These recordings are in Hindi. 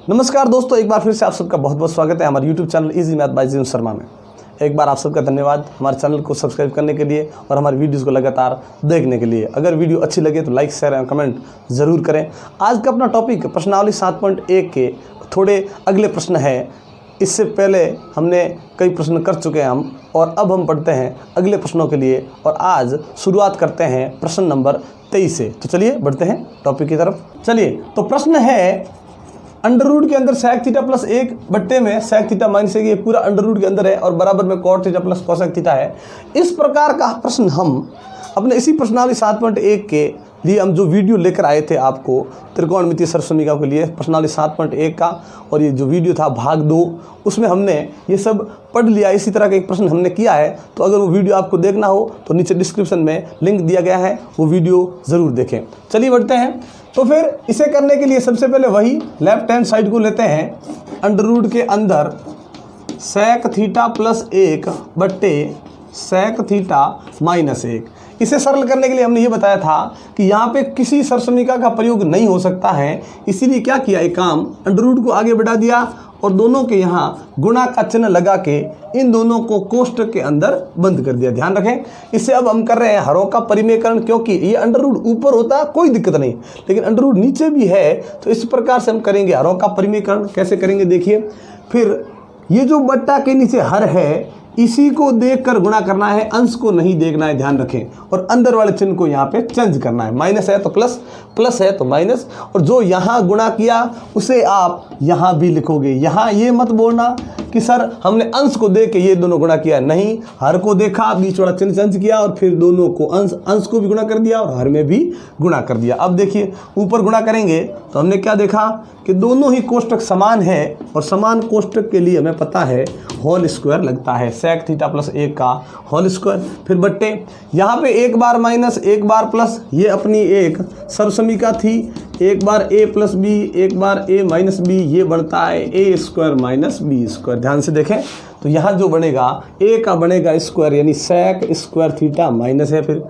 नमस्कार दोस्तों, एक बार फिर से आप सबका बहुत बहुत स्वागत है हमारे YouTube channel easy math bye जीवन शर्मा में। एक बार आप सबका धन्यवाद हमारे चैनल को सब्सक्राइब करने के लिए और हमारी वीडियोस को लगातार देखने के लिए। अगर वीडियो अच्छी लगे तो लाइक शेयर और कमेंट ज़रूर करें। आज का अपना टॉपिक प्रश्नावली 7.1 के थोड़े अगले प्रश्न है। इससे पहले हमने कई प्रश्न कर चुके हैं हम, और अब हम पढ़ते हैं अगले प्रश्नों के लिए। और आज शुरुआत करते हैं प्रश्न नंबर 23 से। तो चलिए बढ़ते हैं टॉपिक की तरफ। चलिए, तो प्रश्न है अंडर रूट के अंदर sec थीटा प्लस 1 बट्टे में sec थीटा माइनस 1, ये पूरा अंडर रूट के अंदर है और बराबर में cot theta plus cosec theta है। इस प्रकार का प्रश्न हम अपने इसी प्रश्नावली 7.1 के लिए हम जो वीडियो लेकर आए थे आपको त्रिकोणमितीय सर्वसमीका के लिए प्रश्नावली 7.1 का, और ये जो वीडियो था भाग 2, उसमें हमने ये सब पढ़ लिया। इसी तरह का एक प्रश्न हमने किया है। तो अगर वो वीडियो आपको देखना हो तो नीचे डिस्क्रिप्शन में लिंक दिया गया है, वो वीडियो ज़रूर देखें। चलिए बढ़ते हैं। तो फिर इसे करने के लिए सबसे पहले वही लेफ्ट हैंड साइड को लेते हैं। अंडर रूट के अंदर sec थीटा प्लस 1 बट्टे sec थीटा माइनस 1। इसे सरल करने के लिए हमने ये बताया था कि यहाँ पे किसी सर्वसमीका का प्रयोग नहीं हो सकता है, इसीलिए क्या किया, एक काम अंडर रूट को आगे बढ़ा दिया और दोनों के यहाँ गुणा का चिन्ह लगा के इन दोनों को कोष्टक के अंदर बंद कर दिया। ध्यान रखें, इससे अब हम कर रहे हैं हरों का परिमेयकरण, क्योंकि ये अंडर रूट ऊपर होता कोई दिक्कत नहीं, लेकिन अंडर रूट नीचे भी है। तो इस प्रकार से हम करेंगे हरों का परिमेयकरण। कैसे करेंगे देखिए। फिर ये जो बट्टा के नीचे हर है, इसी को देखकर गुणा करना है, अंश को नहीं देखना है, ध्यान रखें। और अंदर वाले चिन्ह को यहाँ पे चेंज करना है। माइनस है तो प्लस, प्लस है तो माइनस, और जो यहाँ गुणा किया उसे आप यहाँ भी लिखोगे। यहाँ ये मत बोलना कि सर हमने अंश को देख के ये दोनों गुणा किया, नहीं, हर को देखा, बीच वाला चिन्ह चेंज किया और फिर दोनों को अंश को भी गुणा कर दिया और हर में भी गुणा कर दिया। अब देखिए ऊपर गुणा करेंगे तो हमने क्या देखा कि दोनों ही कोष्टक समान है, और समान कोष्टक के लिए हमें पता है होल स्क्वायर लगता है, sec थीटा प्लस 1 का होल स्क्वायर। फिर बट्टे यहाँ पे एक बार माइनस एक बार प्लस, ये अपनी एक सर्वसमीका थी। एक बार a प्लस बी, एक बार a माइनस बी, ये बनता है a square minus b square. ध्यान से देखें तो यहाँ जो बनेगा a का बनेगा स्क्वायर, यानी sec स्क्वायर थीटा माइनस है, फिर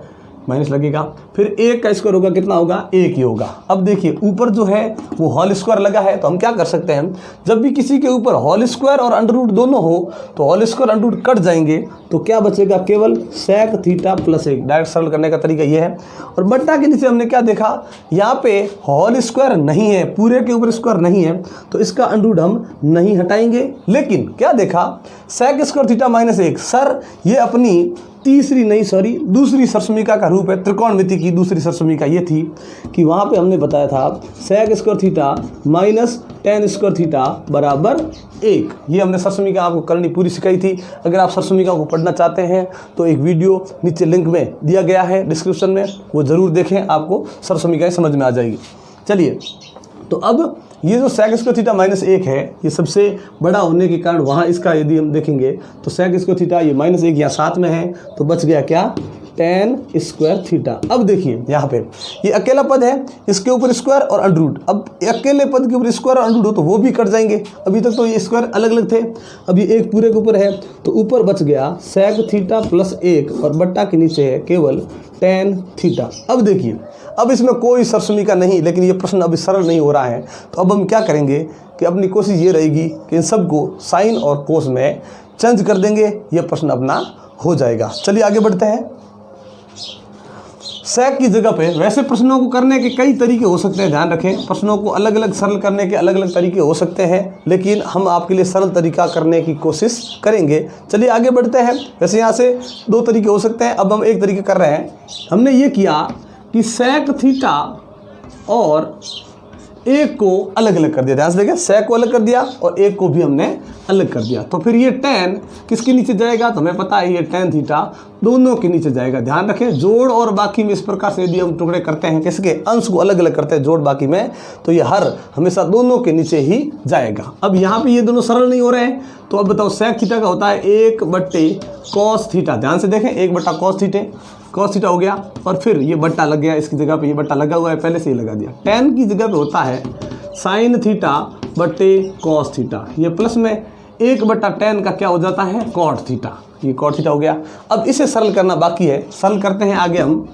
माइनस लगेगा, फिर 1 का स्क्वायर होगा, कितना होगा, 1 ही होगा। अब देखिए ऊपर जो है वो होल स्क्वायर लगा है, तो हम क्या कर सकते हैं, जब भी किसी के ऊपर होल स्क्वायर और अंडर रूट दोनों हो तो whole square under root cut जाएंगे, तो क्या बचेगा, केवल sec थीटा प्लस 1। डायरेक्ट सरल करने का तरीका ये है। और बट्टा के नीचे हमने क्या देखा, यहाँ पे होल स्क्वायर नहीं है, पूरे के ऊपर स्क्वायर नहीं है, तो इसका अंडर रूट हम नहीं हटाएंगे। लेकिन क्या देखा, sec square theta minus 1, sir ये अपनी दूसरी सर्वसमीका का रूप है। त्रिकोणमिति की दूसरी सर्वसमीका ये थी कि वहाँ पे हमने बताया था sec square theta minus tan square theta बराबर 1। ये हमने सर्वसमीका आपको करनी पूरी सिखाई थी। अगर आप सर्वसमीका को पढ़ना चाहते हैं तो एक वीडियो नीचे लिंक में दिया गया है डिस्क्रिप्शन में, वो ज़रूर देखें, आपको सर्वसमीकाएँ समझ में आ जाएगी। चलिए, तो अब ये जो sec स्क्वायर थीटा माइनस 1 है, ये सबसे बड़ा होने के कारण वहाँ इसका यदि हम देखेंगे तो sec स्क्वायर थीटा ये माइनस 1 यहाँ साथ में है, तो बच गया क्या, tan स्क्वायर थीटा। अब देखिए यहाँ पे ये अकेला पद है, इसके ऊपर स्क्वायर और अंडर रूट। अब अकेले पद के ऊपर स्क्वायर और अंडर रूट हो तो वो भी कट जाएंगे। अभी तक तो ये स्क्वायर अलग अलग थे, अब ये एक पूरे के ऊपर है, तो ऊपर बच गया sec थीटा प्लस 1 और बट्टा के नीचे है केवल tan थीटा। अब देखिए, अब इसमें कोई सर्वसमीका नहीं, लेकिन ये प्रश्न अभी सरल नहीं हो रहा है, तो अब हम क्या करेंगे कि अपनी कोशिश ये रहेगी कि इन सबको साइन और कोस में चेंज कर देंगे, ये प्रश्न अपना हो जाएगा। चलिए आगे बढ़ते हैं। sec की जगह पे वैसे प्रश्नों को करने के कई तरीके हो सकते हैं, ध्यान रखें, प्रश्नों को अलग अलग सरल करने के अलग अलग तरीके हो सकते हैं, लेकिन हम आपके लिए सरल तरीका करने की कोशिश करेंगे। चलिए आगे बढ़ते हैं। वैसे यहाँ से 2 तरीके हो सकते हैं, अब हम एक तरीके कर रहे हैं। हमने ये किया कि sec थीटा और 1 को अलग अलग कर दिया। ध्यान से देखें, sec को अलग कर दिया और 1 को भी हमने अलग कर दिया, तो फिर ये tan किसके नीचे जाएगा, तो हमें पता है ये tan थीटा दोनों के नीचे जाएगा। ध्यान रखें, जोड़ और बाकी में इस प्रकार से यदि हम टुकड़े करते हैं, किसके, अंश को अलग अलग करते हैं जोड़ बाकी में, तो ये हर हमेशा दोनों के नीचे ही जाएगा। अब यहाँ पे ये दोनों सरल नहीं हो रहे हैं, तो अब बताओ sec थीटा का होता है 1 बट्टे cos थीटा। ध्यान से देखें, 1 बट्टा cos थीटा हो गया, और फिर ये बट्टा लग गया, इसकी जगह पे ये बट्टा लगा हुआ है, पहले से ही लगा दिया। tan की जगह पे होता है sin थीटा बट्टे cos थीटा, ये प्लस में 1 बट्टा tan का क्या हो जाता है, cot थीटा, ये cot थीटा हो गया। अब इसे सरल करना बाकी है, सरल करते हैं आगे हम।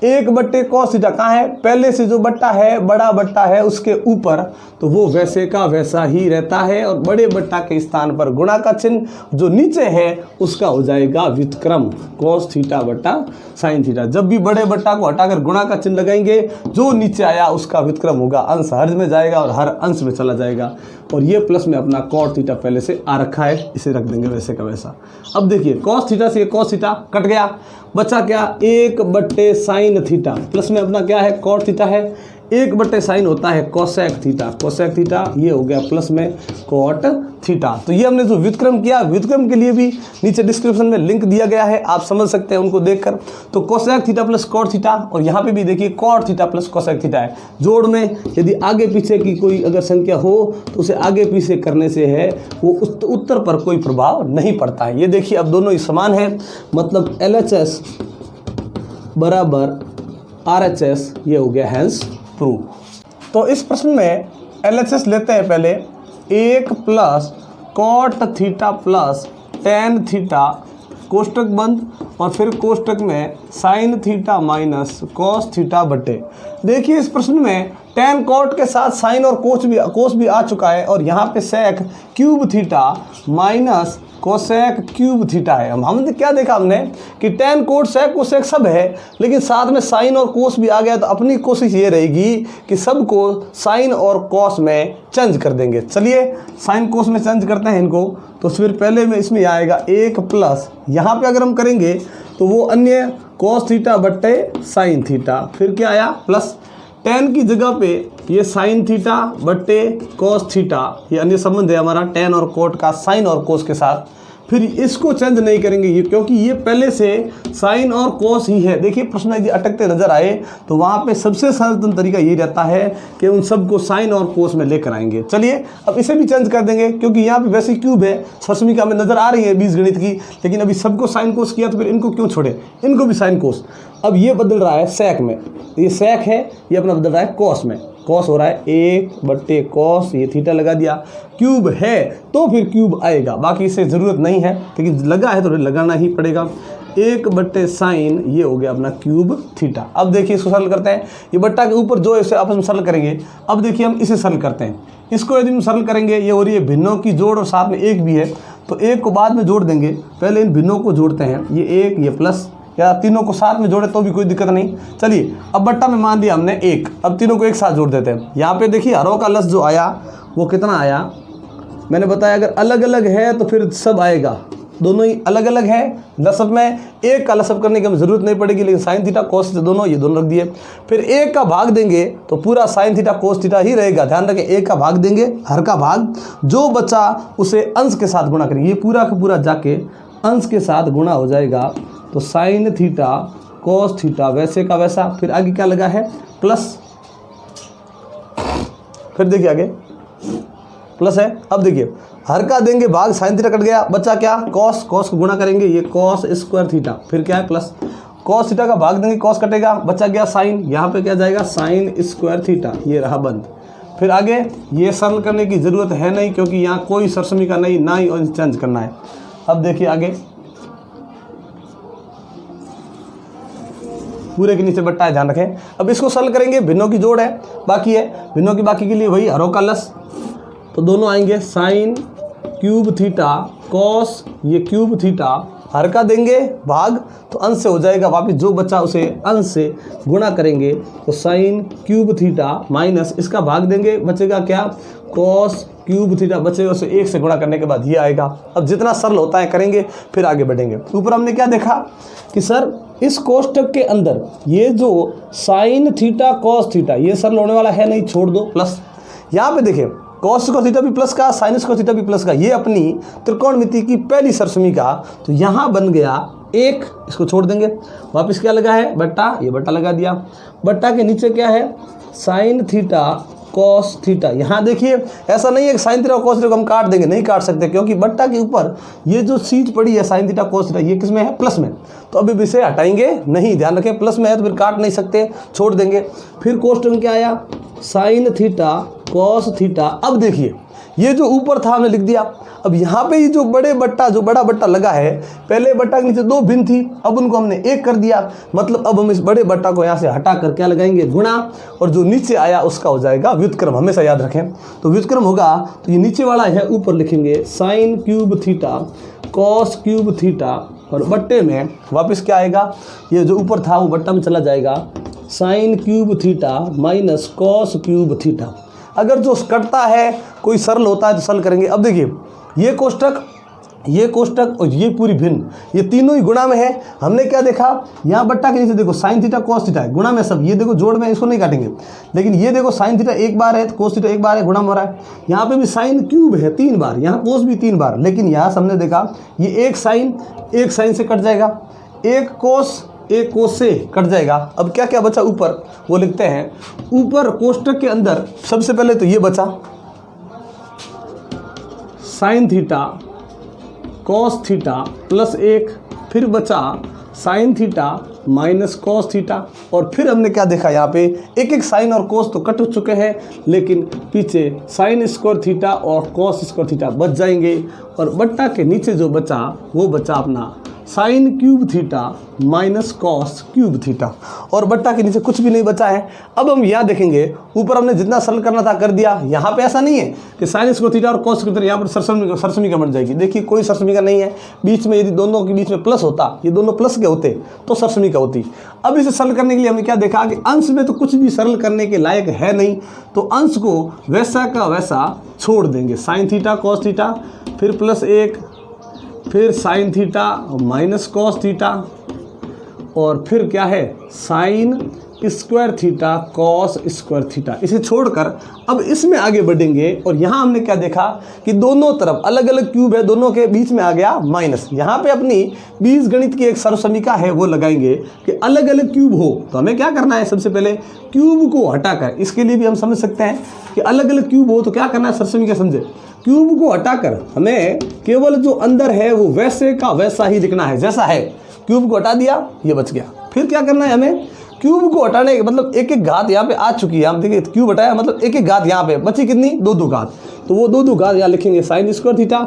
1 बट्टे कॉस थीटा कहाँ है, पहले से जो बट्टा है, बड़ा बट्टा है उसके ऊपर, तो वो वैसे का वैसा ही रहता है और बड़े बट्टा के स्थान पर गुणा का चिन्ह जो नीचे है उसका हो जाएगा व्युत्क्रम कॉस थीटा बट्टा साइन थीटा। जब भी बड़े बट्टा को हटाकर गुणा का चिन्ह लगाएंगे, जो नीचे आया उसका व्युत्क्रम होगा, अंश हर में जाएगा और हर अंश में चला जाएगा। और ये प्लस में अपना कॉट थीटा पहले से आ रखा है, इसे रख देंगे वैसे का वैसा। अब देखिए कॉस थीटा से कॉस थीटा कट गया, बचा क्या 1 बट्टे साइन थीटा, प्लस में अपना क्या है कॉट थीटा है, 1 बट्टे साइन होता है कोसेक थीटा, कोसेक थीटा ये हो गया प्लस में कॉट थीटा। तो ये हमने जो व्युत्क्रम किया, व्युत्क्रम के लिए भी नीचे डिस्क्रिप्शन में लिंक दिया गया है, आप समझ सकते हैं उनको देखकर। तो cosec theta plus cot theta, और यहाँ पे भी देखिए cot theta plus cosec theta है। जोड़ में यदि आगे पीछे की कोई अगर संख्या हो तो उसे आगे पीछे करने से है वो उत्तर पर कोई प्रभाव नहीं पड़ता है। ये देखिए अब दोनों ही समान है, मतलब LHS बराबर RHS, ये हो गया हैंस प्रूफ। तो इस प्रश्न में LHS लेते हैं पहले, 1 plus cot theta plus tan theta कोष्टक बंद, और फिर कोष्टक में sine theta minus cos theta बटे। देखिए इस प्रश्न में टेन कॉट के साथ साइन और कोस भी आ चुका है, और यहाँ पे sec cube theta minus cosec cube theta है। हमने क्या देखा, हमने कि टेन कोट सेक कोसेक सब है, लेकिन साथ में साइन और कोस भी आ गया, तो अपनी कोशिश ये रहेगी कि सबको साइन और कोस में चेंज कर देंगे। चलिए साइन कोस में चेंज करते हैं इनको। तो फिर पहले में इसमें आएगा 1 प्लस, यहाँ पे अगर हम करेंगे तो वो अन्य कोस थीटा बट्टे साइन थीटा, फिर क्या आया प्लस टेन की जगह पे ये साइन थीटा बट्टे कोस थीटा, ये अन्य संबंध है हमारा टेन और कोट का साइन और कोस के साथ। फिर इसको चेंज नहीं करेंगे ये, क्योंकि ये पहले से साइन और कोस ही है। देखिए प्रश्न यदि अटकते नजर आए तो वहाँ पे सबसे सरल तरीका ये रहता है कि उन सबको साइन और कोस में लेकर आएंगे। चलिए अब इसे भी चेंज कर देंगे, क्योंकि यहाँ पे वैसे क्यूब है, सरसमिका में नजर आ रही है बीजगणित की, लेकिन अभी सबको साइन कोस किया तो फिर इनको क्यों छोड़े, इनको भी साइन कोस। अब ये बदल रहा है सेक में, ये सेक है, ये अपना बदल रहा है कॉस में, कॉस हो रहा है 1 बट्टे कॉस, ये थीटा लगा दिया, क्यूब है तो फिर क्यूब आएगा, बाकी इसे ज़रूरत नहीं है, लेकिन लगा है तो लगाना ही पड़ेगा। 1 बट्टे साइन, ये हो गया अपना क्यूब थीटा। अब देखिए इसको सरल करते हैं, ये बट्टा के ऊपर जो इसे आपस में सरल करेंगे। अब देखिए हम इसे सरल करते हैं, इसको यदि हम सरल करेंगे, ये हो रही है भिन्नों की जोड़ और साथ में 1 भी है, तो 1 को बाद में जोड़ देंगे, पहले इन भिन्नों को जोड़ते हैं, ये 1 ये प्लस, या तीनों को साथ में जोड़े तो भी कोई दिक्कत नहीं। चलिए अब बट्टा में मान लिया हमने 1, अब तीनों को एक साथ जोड़ देते हैं। यहाँ पे देखिए हरों का लस जो आया वो कितना आया, मैंने बताया अगर अलग अलग है तो फिर सब आएगा, दोनों ही अलग अलग है। लसअप में 1 का लसअप करने की हमें जरूरत नहीं पड़ेगी, लेकिन साइन थीटा कोस दोनों, ये दोनों रख दिए। फिर 1 का भाग देंगे तो पूरा साइन थीटा कोस थीटा ही रहेगा, ध्यान रखें 1 का भाग देंगे, हर का भाग, जो बचा उसे अंश के साथ गुणा करेंगे, ये पूरा का पूरा जाके अंश के साथ गुणा हो जाएगा, तो साइन थीटा कोस थीटा वैसे का वैसा। फिर आगे क्या लगा है प्लस, फिर देखिए आगे प्लस है। अब देखिए हर का देंगे भाग, साइन थीटा कट गया, बचा क्या कॉस, कॉस को गुणा करेंगे, ये कॉस स्क्वायर थीटा, फिर क्या है प्लस, कॉस थीटा का भाग देंगे, कॉस कटेगा, बचा गया साइन, यहाँ पे क्या जाएगा साइन स्क्वायर थीटा, ये रहा बंद। फिर आगे ये सरल करने की ज़रूरत है नहीं, क्योंकि यहाँ कोई सरसमिका नहीं, ना ही और चेंज करना है। अब देखिए आगे पूरे के नीचे बट्टा है, ध्यान रखें। अब इसको सरल करेंगे, भिन्नों की जोड़ है बाकी है, भिन्नों की बाकी के लिए वही हरों का लस, तो दोनों आएंगे साइन क्यूब थीटा कॉस, ये क्यूब थीटा, हर का देंगे भाग तो अंश से हो जाएगा, वापिस जो बचा उसे अंश से गुणा करेंगे, तो साइन क्यूब थीटा माइनस इसका भाग देंगे, बचेगा क्या कॉस क्यूब थीटा, बचेगा उसे 1 से गुणा करने के बाद ये आएगा। अब जितना सरल होता है करेंगे, फिर आगे बढ़ेंगे। ऊपर हमने क्या देखा कि सर इस कोष्टक के अंदर ये जो साइन थीटा कॉस थीटा ये सरल होने वाला है नहीं, छोड़ दो प्लस। यहाँ पे देखिए कॉस को थीटा भी प्लस का, साइनस को थीटा भी प्लस का, ये अपनी त्रिकोणमिति की पहली सरसमिका, तो यहाँ बन गया 1, इसको छोड़ देंगे, वापस क्या लगा है बट्टा, ये बट्टा लगा दिया, बट्टा के नीचे क्या है साइन थीटा कॉस थीटा। यहाँ देखिए ऐसा नहीं है कि साइन थीटा और कॉस थीटा को हम काट देंगे, नहीं काट सकते, क्योंकि बट्टा के ऊपर ये जो चीज पड़ी है साइन थीटा कॉस थीटा, ये किस में है प्लस में, तो अभी इसे हटाएंगे नहीं, ध्यान रखें प्लस में है तो फिर काट नहीं सकते, छोड़ देंगे। फिर कोष्टक क्या आया साइन थीटा कॉस थीटा। अब देखिए ये जो ऊपर था हमने लिख दिया। अब यहाँ पे ये जो बड़ा बट्टा लगा है, पहले बट्टा के नीचे दो भिन्न थी, अब उनको हमने एक कर दिया। मतलब अब हम इस बड़े बट्टा को यहाँ से हटा कर क्या लगाएंगे, गुणा, और जो नीचे आया उसका हो जाएगा व्युत्क्रम। हमेशा याद रखें, तो व्युत्क्रम होगा तो ये नीचे वाला है ऊपर लिखेंगे sine cube theta cos cube theta, और बट्टे में वापस क्या आएगा, ये जो ऊपर था वो बट्टा में चला जाएगा sine cube theta minus cos cube theta. अगर जो कटता है कोई सरल होता है तो सरल करेंगे। अब देखिए ये कोष्टक और ये पूरी भिन्न, ये तीनों ही गुणा में है। हमने क्या देखा, यहाँ बट्टा के नीचे देखो साइन थीटा कॉस थीटा है, गुणा में सब। ये देखो जोड़ में, इसको नहीं काटेंगे, लेकिन ये देखो साइन थीटा एक बार है, कॉस थीटा एक बार है, गुणा में हो रहा है। यहाँ पे भी साइन क्यूब है 3 बार, यहाँ कॉस भी 3 बार, लेकिन यहाँ हमने देखा ये एक साइन से कट जाएगा, एक कोस से कट जाएगा। अब क्या क्या बचा ऊपर वो लिखते हैं। ऊपर कोष्टक के अंदर सबसे पहले तो ये बचा sine theta cos theta plus 1, फिर बचा sign theta minus cos theta, और फिर हमने क्या देखा, यहाँ पे एक साइन और कॉस तो कट चुके हैं, लेकिन पीछे साइन स्क्वायर थीटा और कॉस स्क्वायर थीटा बच जाएंगे। और बट्टा के नीचे जो बचा वो बचा अपना sine cube theta minus cos cube theta, और बट्टा के नीचे कुछ भी नहीं बचा है। अब हम यहाँ देखेंगे, ऊपर हमने जितना सरल करना था कर दिया। यहाँ पे ऐसा नहीं है कि साइन स्क्वायर थीटा और कॉस स्क्वायर थीटा, यहाँ पर सरसमीका बन जाएगी। देखिए कोई सरसमीका नहीं है बीच में, यदि दोनों के बीच में प्लस होता, ये दोनों प्लस के होते तो सरसमीका होती। अब इसे सरल करने के लिए हमने क्या देखा कि अंश में तो कुछ भी सरल करने के लायक है नहीं, तो अंश को वैसा का वैसा छोड़ देंगे। साइन थीटा कॉस थीटा, फिर प्लस 1, फिर sign theta minus cos theta, और फिर क्या है sign square theta cos square theta. इसे छोड़कर अब इसमें आगे बढ़ेंगे, और यहाँ हमने क्या देखा कि दोनों तरफ अलग अलग क्यूब है, दोनों के बीच में आ गया माइनस। यहाँ पे अपनी बीजगणित की एक सर्वसमीका है वो लगाएंगे कि अलग अलग क्यूब हो तो हमें क्या करना है, सबसे पहले क्यूब को हटाकर, इसके लिए भी हम समझ सकते हैं कि अलग अलग क्यूब हो तो क्या करना है, सर्वसमीका समझे, क्यूब को हटाकर हमें केवल जो अंदर है वो वैसे का वैसा ही लिखना है जैसा है। क्यूब को हटा दिया, ये बच गया। फिर क्या करना है हमें, क्यूब को हटाने के मतलब एक घात यहाँ पे आ चुकी है, हम देखिए क्यूब हटाया मतलब एक घात यहाँ पे बची, कितनी 2 घात, तो वो 2 घात यहाँ लिखेंगे साइन स्क्वायर थीटा,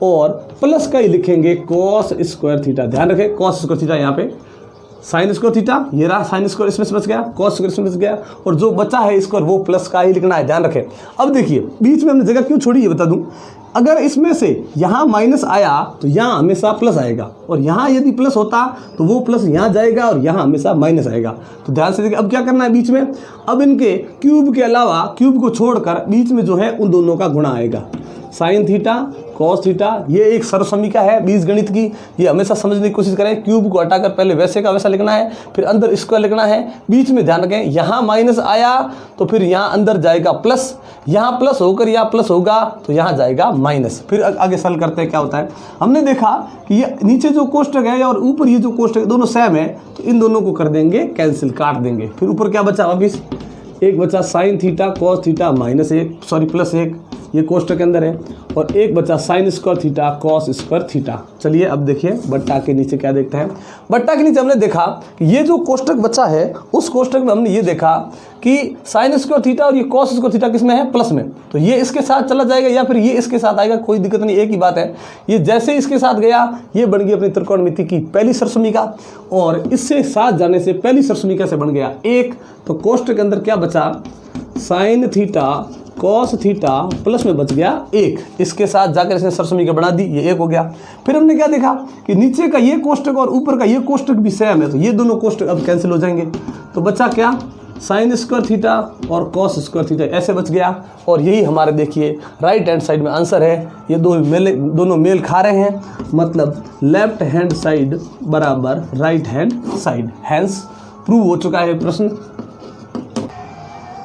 और प्लस का ही लिखेंगे कॉस स्क्वायर थीटा। ध्यान रखें कॉस स्क्वायर थीटा, यहाँ पे साइन स्क्वायर थीटा, ये रहा साइन स्क्वायर इसमें से बच गया, कॉस स्क्वायर इसमें बच गया, और जो बचा है स्क्वायर वो प्लस का ही लिखना है। ध्यान रखें। अब देखिए बीच में हमने जगह क्यों छोड़ी ये बता दूं, अगर इसमें से यहाँ माइनस आया तो यहाँ हमेशा प्लस आएगा, और यहाँ यदि प्लस होता तो वो प्लस यहाँ जाएगा और यहाँ हमेशा माइनस आएगा। तो ध्यान से देखिए अब क्या करना है बीच में, अब इनके क्यूब के अलावा क्यूब को छोड़कर बीच में जो है उन दोनों का गुणा आएगा। साइन थीटा कॉस थीटा, ये एक सर्वसमीका है बीजगणित की, ये हमेशा समझने की कोशिश करें। क्यूब को हटाकर पहले वैसे का वैसा लिखना है, फिर अंदर स्क्वायर लिखना है। बीच में ध्यान रखें यहाँ माइनस आया तो फिर यहाँ अंदर जाएगा प्लस, यहाँ प्लस होकर यहाँ प्लस होगा तो यहाँ जाएगा माइनस। फिर आगे सरल करते हैं क्या होता है। हमने देखा कि ये नीचे जो कोष्टक है और ऊपर ये जो कोष्टक दोनों सेम है, तो इन दोनों को कर देंगे कैंसिल, काट देंगे। फिर ऊपर क्या बचा, वापिस एक बचा sine theta cos theta minus 1 sorry plus 1, ये कोष्टक के अंदर है, और एक बचा sign square theta cos square theta. चलिए अब देखिए बट्टा के नीचे क्या देखते हैं। बट्टा के नीचे हमने देखा कि ये जो कोष्टक बचा है उस कोष्टक में हमने ये देखा कि साइन स्क्वायर थीटा और ये कॉस स्क्वायर थीटा किस में है, प्लस में, तो ये इसके साथ चला जाएगा या फिर ये इसके साथ आएगा, कोई दिक्कत नहीं, एक ही बात है। ये जैसे इसके साथ गया ये बन गई अपनी त्रिकोणमिति की पहली सर्वसमीका, और इससे साथ जाने से पहली सर्वसमीका से बन गया 1। तो कोष्टक के अंदर क्या बचा, sine theta cos theta plus में बच गया 1, इसके साथ जाकर इसने सर्वसमीका बना दी, ये 1 हो गया। फिर हमने क्या देखा कि नीचे का ये कोष्टक और ऊपर का ये कोष्टक भी सेम है, तो ये दोनों कोष्टक अब कैंसिल हो जाएंगे। तो बचा क्या, साइन स्क्वायर थीटा और कॉस स्क्वायर थीटा, ऐसे बच गया। और यही हमारे देखिए राइट हैंड साइड में आंसर है। ये दोनों मेल खा रहे हैं, मतलब लेफ्ट हैंड साइड बराबर right hand side, hence prove हो चुका है प्रश्न।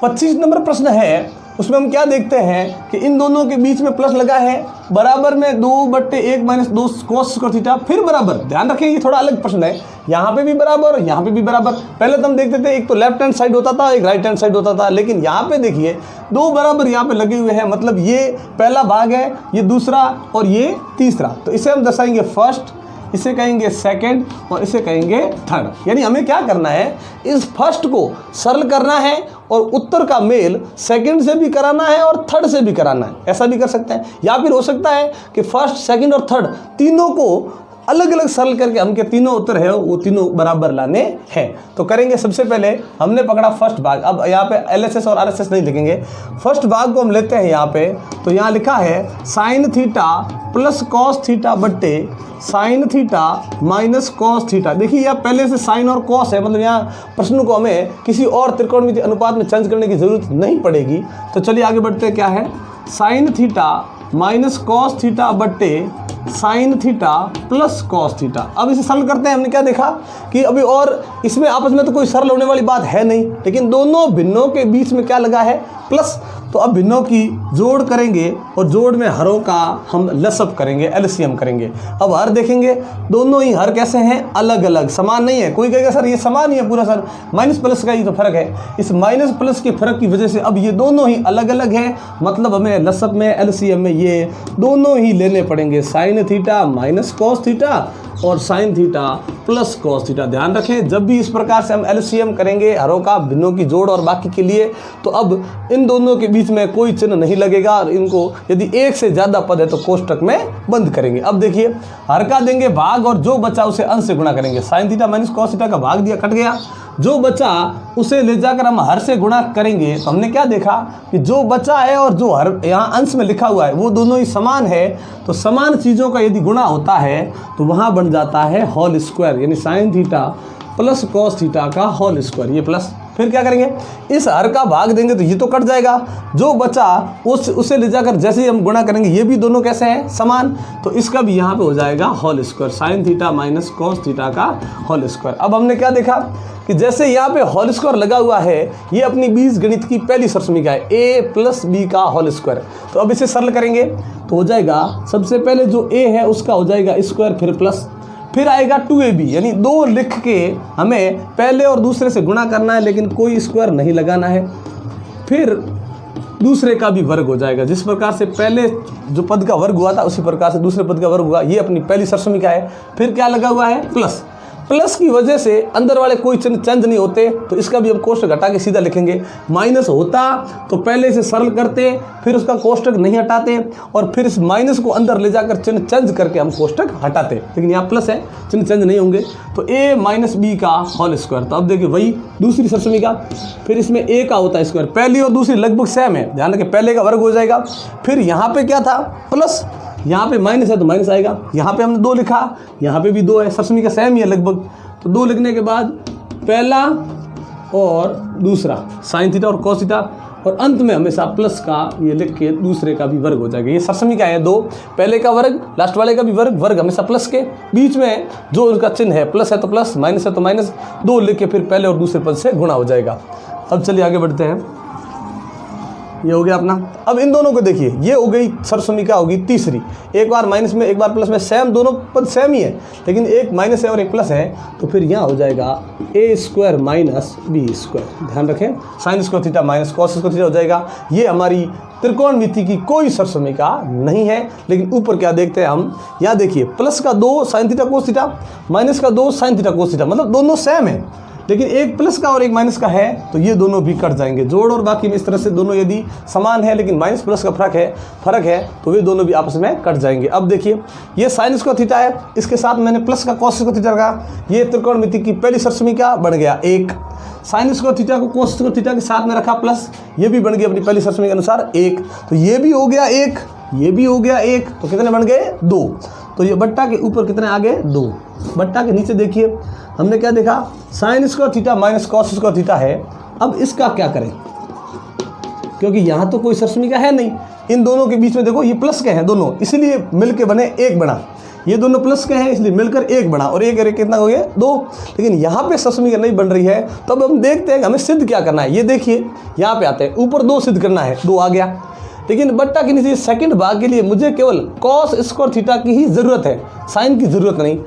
25 नंबर प्रश्न है, उसमें हम क्या देखते हैं कि इन दोनों के बीच में प्लस लगा है, बराबर में 2/1 माइनस 2 कॉस स्क्वायर थीटा, फिर बराबर। ध्यान रखें ये थोड़ा अलग प्रश्न है, यहाँ पे भी बराबर यहाँ पे भी बराबर। पहले तो हम देखते थे एक तो लेफ्ट हैंड साइड होता था एक राइट हैंड साइड होता था, लेकिन यहाँ पे देखिए 2 बराबर यहाँ पे लगे हुए हैं, मतलब ये पहला भाग है, ये दूसरा और ये तीसरा। तो इसे हम दर्शाएंगे फर्स्ट, इसे कहेंगे सेकंड और इसे कहेंगे थर्ड। यानी हमें क्या करना है, इस फर्स्ट को सरल करना है और उत्तर का मेल सेकंड से भी कराना है और थर्ड से भी कराना है। ऐसा भी कर सकते हैं, या फिर हो सकता है कि फर्स्ट, सेकंड और थर्ड तीनों को अलग अलग सरल करके हमके तीनों उत्तर है वो तीनों बराबर लाने हैं। तो करेंगे, सबसे पहले हमने पकड़ा फर्स्ट भाग। अब यहाँ पे LHS और RHS नहीं लिखेंगे, फर्स्ट भाग को हम लेते हैं यहाँ पे। तो यहाँ लिखा है sine theta plus cos theta बट्टे sine theta minus cos theta. देखिए यहाँ पहले से साइन और कॉस है, मतलब यहाँ प्रश्न को हमें किसी और त्रिकोणमितीय अनुपात में चेंज करने की जरूरत नहीं पड़ेगी। तो चलिए आगे बढ़ते हैं, क्या है, sine theta minus cos theta बट्टे sine theta plus cos theta. अब इसे सरल करते हैं। हमने क्या देखा कि अभी और इसमें आपस में तो कोई सरल होने वाली बात है नहीं, लेकिन दोनों भिन्नों के बीच में क्या लगा है, प्लस। तो अब भिन्नों की जोड़ करेंगे और जोड़ में हरों का हम लसअप करेंगे, LCM करेंगे। अब हर देखेंगे, दोनों ही हर कैसे हैं, अलग अलग, समान नहीं है। कोई कहेगा सर ये समान ही है पूरा, सर माइनस प्लस का ही तो फर्क है। इस माइनस प्लस के फर्क की वजह से अब ये दोनों ही अलग अलग हैं, मतलब हमें लसअप में, LCM में ये दोनों ही लेने पड़ेंगे, sine theta minus cos theta और sine theta plus cos theta. ध्यान रखें, जब भी इस प्रकार से हम LCM करेंगे हरों का, भिन्नों की जोड़ और बाकी के लिए, तो अब इन दोनों के बीच में कोई चिन्ह नहीं लगेगा और इनको यदि एक से ज़्यादा पद है तो कोष्टक में बंद करेंगे। अब देखिए, हर का देंगे भाग और जो बचा उसे अंश से गुणा करेंगे। Sign theta minus cos theta का भाग दिया, कट गया, जो बचा उसे ले जाकर हम हर से गुणा करेंगे। तो हमने क्या देखा कि जो बचा है और जो हर यहाँ अंश में लिखा हुआ है वो दोनों ही समान है। तो समान चीज़ों का यदि गुणा होता है तो वहाँ बन जाता है होल स्क्वायर, यानी sign theta plus cos theta का होल स्क्वायर, ये प्लस। फिर क्या करेंगे, इस हर का भाग देंगे तो ये तो कट जाएगा, जो बचा उसे ले जाकर जैसे ही हम गुणा करेंगे, ये भी दोनों कैसे हैं, समान, तो इसका भी यहाँ पे हो जाएगा whole square, sine theta minus cos theta का होल स्क्वायर। अब हमने क्या देखा कि जैसे यहाँ पे होल स्क्वायर लगा हुआ है, ये अपनी बीजगणित की पहली सरसमीका है, a प्लस बी का होल स्क्वायर। तो अब इसे सरल करेंगे तो हो जाएगा, सबसे पहले जो a है उसका हो जाएगा स्क्वायर, फिर प्लस, फिर आएगा 2ab, यानी 2 लिख के हमें पहले और दूसरे से गुणा करना है, लेकिन कोई स्क्वायर नहीं लगाना है। फिर दूसरे का भी वर्ग हो जाएगा, जिस प्रकार से पहले जो पद का वर्ग हुआ था उसी प्रकार से दूसरे पद का वर्ग हुआ, ये अपनी पहली सरसमीका है। फिर क्या लगा हुआ है, प्लस। प्लस की वजह से अंदर वाले कोई चिन्ह चेंज नहीं होते, तो इसका भी हम कोष्टक हटा के सीधा लिखेंगे। माइनस होता तो पहले से सरल करते, फिर उसका कोष्टक नहीं हटाते और फिर इस माइनस को अंदर ले जाकर चिन्ह चेंज करके हम कोष्टक हटाते, लेकिन यहाँ प्लस है, चिन्ह चेंज नहीं होंगे। तो a माइनस बी का होल स्क्वायर। तो अब देखिए वही दूसरी सरसमीका, फिर इसमें a का होता है स्क्वायर, पहली और दूसरी लगभग सेम है, ध्यान रखें, पहले का वर्ग हो जाएगा। फिर यहाँ पे क्या था, प्लस, यहाँ पे माइनस है तो माइनस आएगा, यहाँ पे हमने 2 लिखा, यहाँ पे भी 2 है, सरसमीका सेम ही है लगभग। तो 2 लिखने के बाद पहला और दूसरा साइन थीटा और कॉस थीटा, और अंत में हमेशा प्लस का ये लिख के दूसरे का भी वर्ग हो जाएगा। ये सरसमीका है 2, पहले का वर्ग, लास्ट वाले का भी वर्ग, वर्ग हमेशा प्लस के, बीच में जो उसका चिन्ह है, प्लस है तो प्लस, माइनस है तो माइनस, 2 लिख के फिर पहले और दूसरे पद से गुणा हो जाएगा। अब चलिए आगे बढ़ते हैं, ये हो गया अपना। अब इन दोनों को देखिए, ये हो गई सरसमीका, होगी तीसरी, एक बार माइनस में एक बार प्लस में, सेम, दोनों पद सेम ही है, लेकिन एक माइनस है और एक प्लस है, तो फिर यहाँ हो जाएगा a square minus b square. ध्यान रखें, sine square theta minus cos square theta हो जाएगा। ये हमारी त्रिकोणमिति की कोई सरसमीका नहीं है। लेकिन ऊपर क्या देखते हैं हम, यहाँ देखिए, प्लस का 2 sine theta cos theta, minus का 2 साइन थीटा कोस थीटा, मतलब दोनों सेम है, लेकिन एक प्लस का और एक माइनस का है, तो ये दोनों भी कट जाएंगे। जोड़ और बाकी में इस तरह से दोनों यदि समान है लेकिन माइनस प्लस का फर्क है तो वे दोनों भी आपस में कट जाएंगे। अब देखिए, ये साइन स्क्वायर थीटा है, इसके साथ मैंने प्लस का कॉस स्क्वायर थीटा रखा, ये त्रिकोणमिति की पहली सरसमीका बन गया 1। साइन स्क्वायर थीटा को कोस स्क्वायर थीटा के साथ में रखा प्लस, ये भी बन गया अपनी पहली सरसमीका के अनुसार 1। तो ये भी हो गया 1, ये भी हो गया 1, तो कितने बन गए, 2। तो ये बट्टा के ऊपर कितने आ गए, 2। बट्टा के नीचे देखिए, हमने क्या देखा, sign square theta minus cos square theta है। अब इसका क्या करें, क्योंकि यहाँ तो कोई सरसमीका है नहीं, इन दोनों के बीच में देखो ये प्लस के हैं दोनों, इसलिए मिलके बने 1 बना। ये दोनों प्लस के हैं इसलिए मिलकर 1 बना, और 1 कितना हो गया, 2। लेकिन यहाँ पे सरसमीका नहीं बन रही है, तो अब हम देखते हैं कि हमें सिद्ध क्या करना है। ये देखिए, यहाँ पे आते हैं, ऊपर 2 सिद्ध करना है, 2 आ गया। लेकिन बट्टा के नीचे सेकंड भाग के लिए मुझे केवल कॉस स्क्वायर थीटा की ही ज़रूरत है, साइन की ज़रूरत नहीं।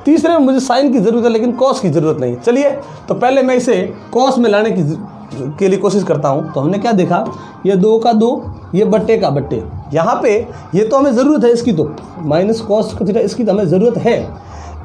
तीसरे में मुझे साइन की ज़रूरत है लेकिन कॉस की ज़रूरत नहीं। चलिए, तो पहले मैं इसे कॉस में लाने के लिए कोशिश करता हूँ। तो हमने क्या देखा, ये 2 का 2, ये बट्टे का बट्टे, यहाँ पे ये तो हमें ज़रूरत है इसकी, तो माइनस कॉस थीटा इसकी तो हमें ज़रूरत है।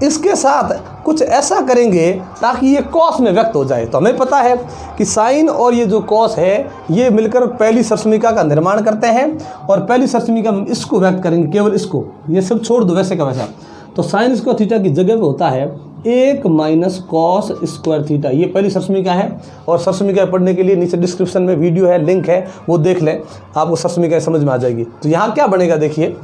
इसके साथ कुछ ऐसा करेंगे ताकि ये कॉस में व्यक्त हो जाए। तो हमें पता है कि साइन और ये जो कॉस है ये मिलकर पहली सरसमीका का निर्माण करते हैं, और पहली सरसमीका में इसको व्यक्त करेंगे, केवल इसको, ये सब छोड़ दो वैसे का वैसा। तो साइन स्क्वायर थीटा की जगह पे होता है 1 माइनस कॉस स्क्वायर थीटा। ये पहली सरसमीका है, और सरसमीका पढ़ने के लिए नीचे डिस्क्रिप्शन में वीडियो है, लिंक है, वो देख लें, आपको सरसमीका समझ में आ जाएगी। तो यहाँ क्या बनेगा देखिए,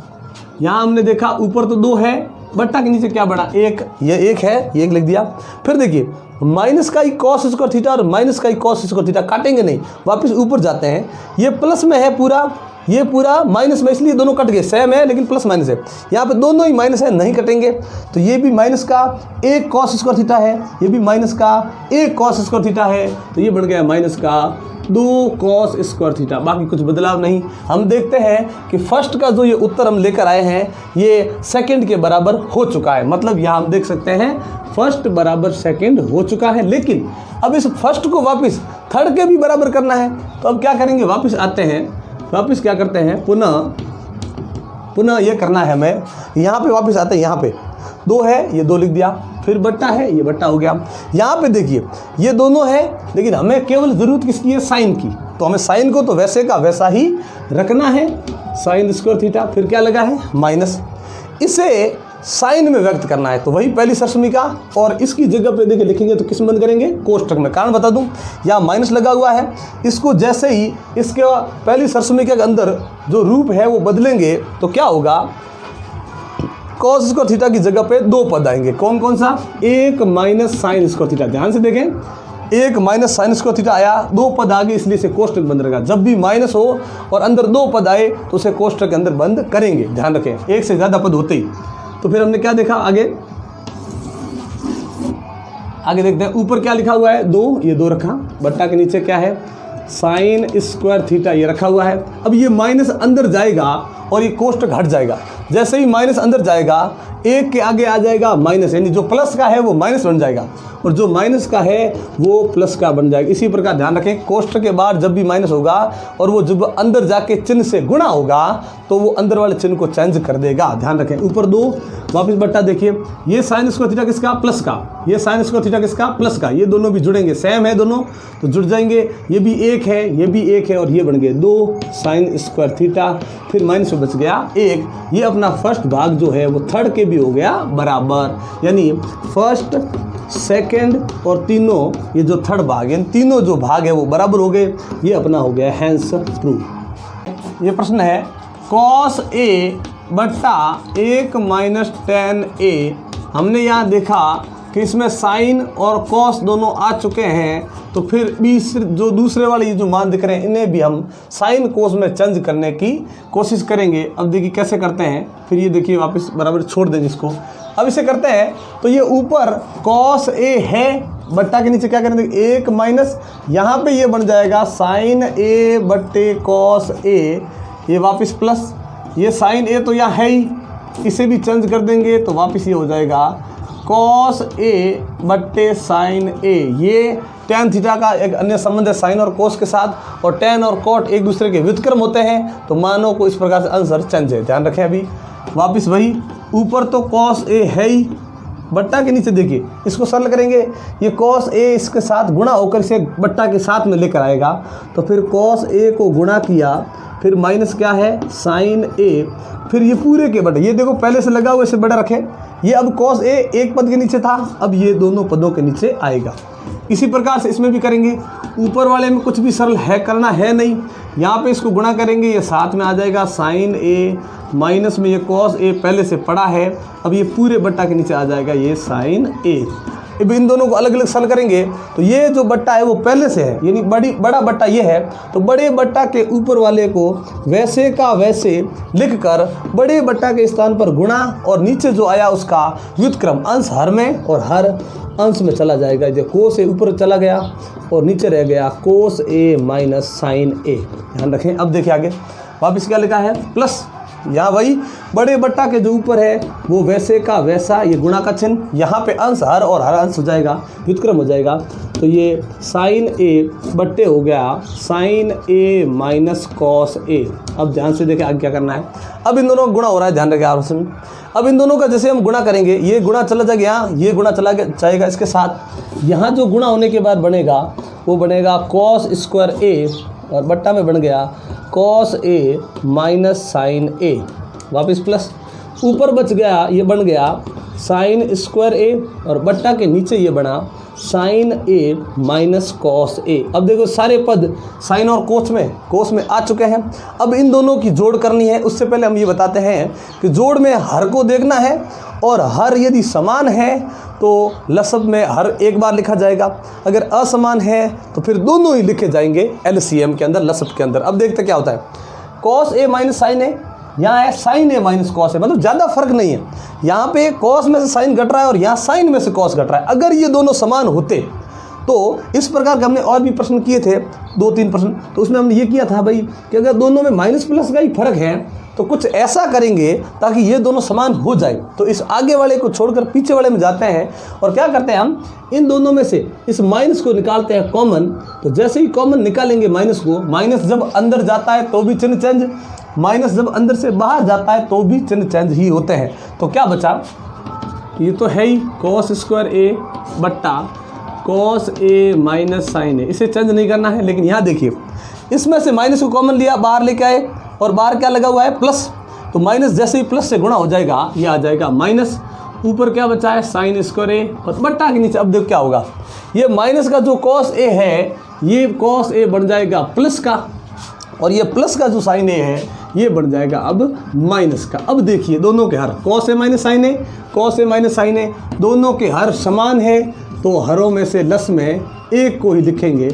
यहाँ हमने देखा ऊपर तो 2 है, बट्टा के नीचे क्या बना 1, ये 1 है, ये 1 लिख दिया। फिर देखिए माइनस का ही कॉस स्क्वायर थीटा और माइनस का ही कॉस स्क्वायर थीटा काटेंगे नहीं, वापस ऊपर जाते हैं। ये प्लस में है पूरा, ये पूरा माइनस में, इसलिए दोनों कट गए, सेम है लेकिन प्लस माइनस है। यहाँ पे दोनों ही माइनस है, नहीं कटेंगे। तो ये भी माइनस का 1 कॉस स्क्वायर थीटा है, ये भी माइनस का 1 कॉस स्क्वायर थीटा है, तो ये बन गया माइनस का 2 कॉस स्क्वायर थीटा। बाकी कुछ बदलाव नहीं। हम देखते हैं कि फर्स्ट का जो ये उत्तर हम लेकर आए हैं ये सेकंड के बराबर हो चुका है। मतलब यहाँ हम देख सकते हैं फर्स्ट बराबर सेकंड हो चुका है, लेकिन अब इस फर्स्ट को वापस थर्ड के भी बराबर करना है। तो अब क्या करेंगे, वापस आते हैं, वापस क्या करते हैं, पुनः ये करना है हमें। यहाँ पे वापस आते हैं, यहाँ पे 2 है, ये 2 लिख दिया, फिर बट्टा है, ये बट्टा हो गया। यहाँ पे देखिए ये दोनों है, लेकिन हमें केवल ज़रूरत किसकी है, साइन की। तो हमें साइन को तो वैसे का वैसा ही रखना है, साइन स्क्वायर थीटा। फिर क्या लगा है, माइनस, इसे साइन में व्यक्त करना है, तो वही पहली सरसमीका। और इसकी जगह पे देखिए लिखेंगे तो किस में बंद करेंगे, कोष्ठक में। कारण बता दूं, यहाँ माइनस लगा हुआ है, इसको जैसे ही इसके पहली सरसमीका के अंदर जो रूप है वो बदलेंगे तो क्या होगा, कॉस स्क्वायर थीटा की जगह पे 2 पद आएंगे। कौन कौन सा, 1 माइनस साइन स्क्वायर थीटा। ध्यान से देखें, 1 माइनस साइन स्क्वायर थीटा आया, 2 पद आ गए, इसलिए इसे कोष्ठक बंद रहेगा। जब भी माइनस हो और अंदर 2 पद आए तो उसे कोष्ठक के अंदर बंद करेंगे। ध्यान रखें, 1 से ज़्यादा पद होते ही। तो फिर हमने क्या देखा, आगे देखते हैं। ऊपर क्या लिखा हुआ है, 2, ये 2 रखा, बट्टा के नीचे क्या है, साइन स्क्वायर थीटा, ये रखा हुआ है। अब ये माइनस अंदर जाएगा और ये कोष्ठक हट जाएगा। जैसे ही माइनस अंदर जाएगा, 1 के आगे आ जाएगा माइनस, यानी जो प्लस का है वो माइनस बन जाएगा, और जो माइनस का है वो प्लस का बन जाएगा। इसी प्रकार ध्यान रखें, कोष्ठक के बाद जब भी माइनस होगा और वो जब अंदर जाके चिन्ह से गुणा होगा तो वो अंदर वाले चिन्ह को चेंज कर देगा। ध्यान रखें, ऊपर 2, वापस बट्टा देखिए, ये साइन स्क्वायर थीटा किसका, प्लस का, ये साइन स्क्वायर थीटा किसका, प्लस का। ये दोनों भी जुड़ेंगे, सेम है दोनों, तो जुड़ जाएंगे। ये भी 1 है, ये भी 1 है, और ये बन गए 2 साइन स्क्वायर थीटा। फिर माइनस में बच गया 1। ये अपना फर्स्ट भाग जो है वो थर्ड के भी हो गया बराबर, यानी फर्स्ट, सेकंड और तीनों, ये जो थर्ड भाग है, तीनों जो भाग है वो बराबर हो गए। ये अपना हो गया हैंस प्रूफ। ये प्रश्न है, कॉस ए बट्टा 1 माइनस tan a। हमने यहाँ देखा कि इसमें साइन और कॉस दोनों आ चुके हैं, तो फिर जो दूसरे वाले ये जो मान दिख रहे हैं इन्हें भी हम साइन कोस में चेंज करने की कोशिश करेंगे। अब देखिए कैसे करते हैं, फिर ये देखिए वापस बराबर छोड़ दें जिसको। अब इसे करते हैं, तो ये ऊपर कॉस ए है, बट्टा के नीचे क्या करेंगे, 1 माइनस, यहाँ पे ये बन जाएगा साइन ए बट्टे कॉस ए, ये वापस प्लस, ये साइन ए तो यहाँ है ही, इसे भी चेंज कर देंगे तो वापस ये हो जाएगा कॉस ए बट्टे साइन ए। ये tan थीटा का एक अन्य संबंध है साइन और कोस के साथ, और tan और कॉट एक दूसरे के व्युत्क्रम होते हैं, तो मानों को इस प्रकार से आंसर चेंज है। ध्यान रखें, अभी वापस वही, ऊपर तो कॉस ए है ही, बट्टा के नीचे देखिए इसको सरल करेंगे, ये कॉस ए इसके साथ गुणा होकर इसे बट्टा के साथ में लेकर आएगा, तो फिर कॉस ए को गुणा किया, फिर माइनस क्या है, साइन ए, फिर ये पूरे के बटे, ये देखो पहले से लगा हुआ इसे बड़ा रखें, ये अब कॉस ए एक पद के नीचे था, अब ये दोनों पदों के नीचे आएगा। इसी प्रकार से इसमें भी करेंगे, ऊपर वाले में कुछ भी सरल है करना है नहीं, यहाँ पे इसको गुणा करेंगे, ये साथ में आ जाएगा साइन ए, माइनस में ये कॉस ए पहले से पड़ा है, अब ये पूरे बट्टा के नीचे आ जाएगा ये साइन ए। अब इन दोनों को अलग अलग सरल करेंगे, तो ये जो बट्टा है वो पहले से है, यानी बड़ा बट्टा ये है, तो बड़े बट्टा के ऊपर वाले को वैसे का वैसे लिखकर बड़े बट्टा के स्थान पर गुणा, और नीचे जो आया उसका व्युत्क्रम, अंश हर में और हर अंश में चला जाएगा। जो कोस ए ऊपर चला गया और नीचे रह गया कोस ए माइनस साइन ए। ध्यान रखें, अब देखिए आगे वापस क्या लिखा है, प्लस, यहाँ वही बड़े बट्टा के जो ऊपर है वो वैसे का वैसा, ये गुणा का चिन्ह, यहाँ पे अंश हर और हर अंश हो जाएगा, व्युत्क्रम हो जाएगा, तो ये साइन ए बट्टे हो गया sign A minus cos A. अब ध्यान से देखें आगे क्या करना है, अब इन दोनों का गुणा हो रहा है, ध्यान रखें आपस में। अब इन दोनों का जैसे हम गुणा करेंगे, ये गुणा चला जाएगा यहाँ, ये गुणा चला जाएगा इसके साथ। यहाँ जो गुणा होने के बाद बनेगा वो बनेगा cos स्क्वायर ए और बट्टा में बन गया cos ए माइनस साइन ए, वापस प्लस, ऊपर बच गया ये बन गया साइन स्क्वायर ए और बट्टा के नीचे ये बना sign A minus cos A. अब देखो सारे पद साइन और कोस में आ चुके हैं। अब इन दोनों की जोड़ करनी है। उससे पहले हम ये बताते हैं कि जोड़ में हर को देखना है और हर यदि समान है तो लसब में हर एक बार लिखा जाएगा, अगर असमान है तो फिर दोनों ही लिखे जाएंगे एलसीएम के अंदर, लसब के अंदर। अब देखते क्या होता है, कॉस ए माइनस साइन ए, यहाँ है sign A minus cos A, मतलब ज़्यादा फर्क नहीं है। यहाँ पे कॉस में से साइन घट रहा है और यहाँ साइन में से कॉस घट रहा है। अगर ये दोनों समान होते तो इस प्रकार के हमने और भी प्रश्न किए थे 2-3 प्रश्न, तो उसमें हमने ये किया था भाई कि अगर दोनों में माइनस प्लस का ही फर्क है तो कुछ ऐसा करेंगे ताकि ये दोनों समान हो जाए। तो इस आगे वाले को छोड़कर पीछे वाले में जाते हैं और क्या करते हैं, हम इन दोनों में से इस माइनस को निकालते हैं कॉमन। तो जैसे ही कॉमन निकालेंगे माइनस को, माइनस जब अंदर जाता है तो भी चिन्ह चेंज, माइनस जब अंदर से बाहर जाता है तो भी चिन्ह चेंज ही होते हैं। तो क्या बचा, ये तो है ही cos स्क्वायर ए बट्टा cos ए माइनस साइन ए, इसे चेंज नहीं करना है। लेकिन यहाँ देखिए इसमें से माइनस को कॉमन लिया, बाहर लेके आए और बाहर क्या लगा हुआ है प्लस, तो माइनस जैसे ही प्लस से गुणा हो जाएगा ये आ जाएगा माइनस, ऊपर क्या बचा है साइन स्क्वायर ए और बट्टा के नीचे। अब देखो क्या होगा, ये माइनस का जो cos ए है ये cos ए बन जाएगा प्लस का और ये प्लस का जो साइन ए है ये बन जाएगा अब माइनस का। अब देखिए दोनों के हर cos ए माइनस साइन ए, cos ए माइनस साइन ए, दोनों के हर समान है तो हरों में से लस में एक को ही लिखेंगे,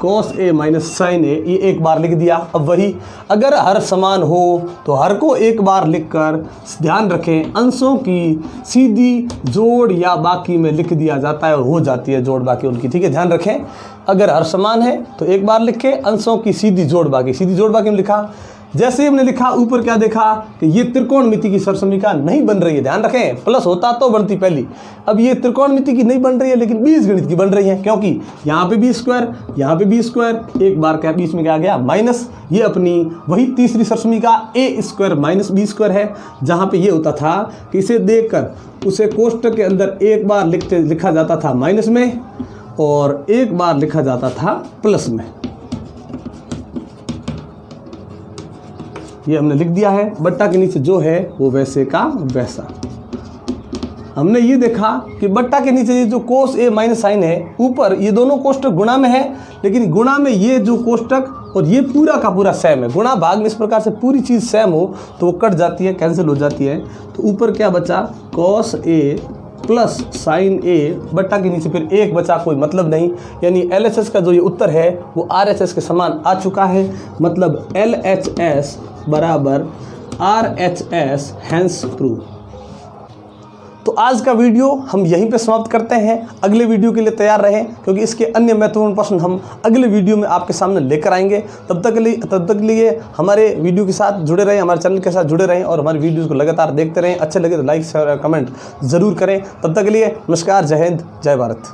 cos ए माइनस साइन ए, ये एक बार लिख दिया। अब वही अगर हर समान हो तो हर को एक बार लिखकर ध्यान रखें अंशों की सीधी जोड़ या बाकी में लिख दिया जाता है और हो जाती है जोड़ बाकी उनकी, ठीक है, ध्यान रखें। अगर हर समान है तो एक बार लिखे, अंशों की सीधी जोड़ बाकी, सीधी जोड़ बाकी में लिखा। जैसे ही हमने लिखा ऊपर क्या देखा कि ये त्रिकोणमिति की सरसमीका नहीं बन रही है, ध्यान रखें, प्लस होता तो बनती पहली। अब ये त्रिकोणमिति की नहीं बन रही है लेकिन बीजगणित की बन रही है, क्योंकि यहाँ पे बी स्क्वायर, यहाँ पे बी स्क्वायर, एक बार क्या बीच में क्या आ गया माइनस, ये अपनी वही तीसरी सरसमीका ए स्क्वायर माइनस बी स्क्वायर है, जहाँ पे ये होता था कि इसे देखकर उसे कोष्टक के अंदर एक बार लिखा जाता था माइनस में और एक बार लिखा जाता था प्लस में। ये हमने लिख दिया है, बट्टा के नीचे जो है वो वैसे का वैसा। हमने ये देखा कि बट्टा के नीचे ये जो cos ए माइनस साइन है, ऊपर ये दोनों कोष्टक गुणा में है, लेकिन गुणा में ये जो कोष्टक और ये पूरा का पूरा सेम है। गुणा भाग में इस प्रकार से पूरी चीज़ सेम हो तो वो कट जाती है, कैंसिल हो जाती है। तो ऊपर क्या बचा cos ए प्लस साइन ए, बट्टा के नीचे फिर एक बचा, कोई मतलब नहीं। यानी LHS का जो ये उत्तर है वो RHS के समान आ चुका है, मतलब LHS बराबर RHS, हैंस प्रूव। तो आज का वीडियो हम यहीं पे समाप्त करते हैं। अगले वीडियो के लिए तैयार रहें क्योंकि इसके अन्य महत्वपूर्ण प्रश्न हम अगले वीडियो में आपके सामने लेकर आएंगे। तब तक लिए हमारे वीडियो के साथ जुड़े रहें, हमारे चैनल के साथ जुड़े रहें और हमारी वीडियोज़ को लगातार देखते रहें। अच्छे लगे तो लाइक शेयर और कमेंट ज़रूर करें। तब तक के लिए नमस्कार, जय हिंद, जय भारत।